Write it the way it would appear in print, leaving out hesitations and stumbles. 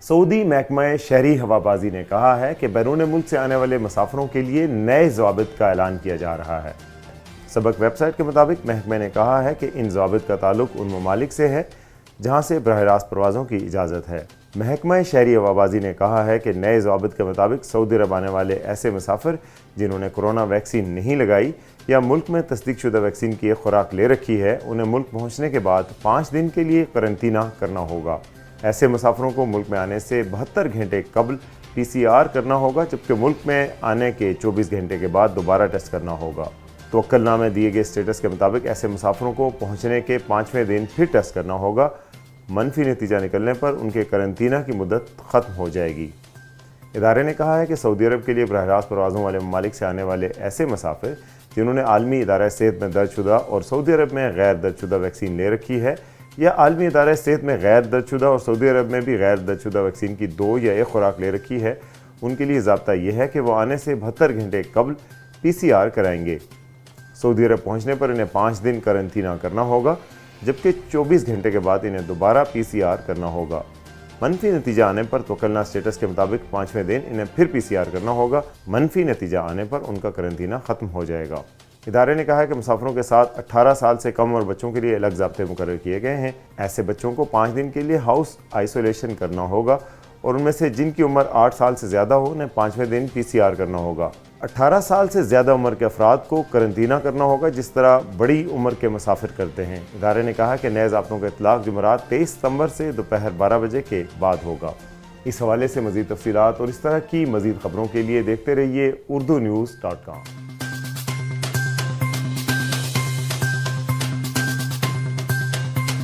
سعودی محکمہ شہری ہوابازی نے کہا ہے کہ بیرون ملک سے آنے والے مسافروں کے لیے نئے ضوابط کا اعلان کیا جا رہا ہے۔ سبق ویب سائٹ کے مطابق محکمہ نے کہا ہے کہ ان ضوابط کا تعلق ان ممالک سے ہے جہاں سے براہ راست پروازوں کی اجازت ہے۔ محکمہ شہری ہوابازی نے کہا ہے کہ نئے ضوابط کے مطابق سعودی عرب آنے والے ایسے مسافر جنہوں نے کورونا ویکسین نہیں لگائی یا ملک میں تصدیق شدہ ویکسین کی ایک خوراک لے رکھی ہے، انہیں ملک پہنچنے کے بعد 5 دن کے لیے قرنطینہ کرنا ہوگا۔ ایسے مسافروں کو ملک میں آنے سے 72 گھنٹے قبل PCR کرنا ہوگا، جبکہ ملک میں آنے کے 24 گھنٹے کے بعد دوبارہ ٹیسٹ کرنا ہوگا۔ توکل نامے دیے گئے اسٹیٹس کے مطابق ایسے مسافروں کو پہنچنے کے 5ویں دن پھر ٹیسٹ کرنا ہوگا۔ منفی نتیجہ نکلنے پر ان کے قرنطینہ کی مدت ختم ہو جائے گی۔ ادارے نے کہا ہے کہ سعودی عرب کے لیے براہ راست پروازوں والے ممالک سے آنے والے ایسے مسافر جنہوں نے عالمی ادارہ صحت میں درج شدہ اور سعودی عرب میں غیر درج شدہ ویکسین لے رکھی ہے یا عالمی ادارہ صحت میں غیر درج شدہ اور سعودی عرب میں بھی غیر درج شدہ ویکسین کی 2 یا 1 خوراک لے رکھی ہے، ان کے لیے ضابطہ یہ ہے کہ وہ آنے سے 72 گھنٹے قبل PCR کرائیں گے۔ سعودی عرب پہنچنے پر انہیں 5 دن قرنطینہ کرنا ہوگا، جبکہ 24 گھنٹے کے بعد انہیں دوبارہ PCR کرنا ہوگا۔ منفی نتیجہ آنے پر توکلنا اسٹیٹس کے مطابق 5ویں دن انہیں پھر PCR کرنا ہوگا۔ منفی نتیجہ آنے پر ان کا قرنطینہ ختم ہو جائے گا۔ ادارے نے کہا ہے کہ مسافروں کے ساتھ 18 سال سے کم عمر بچوں کے لیے الگ ضابطے مقرر کیے گئے ہیں۔ ایسے بچوں کو 5 دن کے لیے ہاؤس آئسولیشن کرنا ہوگا اور ان میں سے جن کی عمر 8 سال سے زیادہ ہو انہیں 5ویں دن PCR کرنا ہوگا۔ 18 سال سے زیادہ عمر کے افراد کو قرنطینہ کرنا ہوگا، جس طرح بڑی عمر کے مسافر کرتے ہیں۔ ادارے نے کہا کہ نئے ضابطوں کا اطلاق جمعرات 23 ستمبر سے دوپہر 12 بجے کے بعد ہوگا۔ اس حوالے سے مزید تفصیلات اور اس طرح کی مزید خبروں کے لیے دیکھتے رہیے urdunews.com۔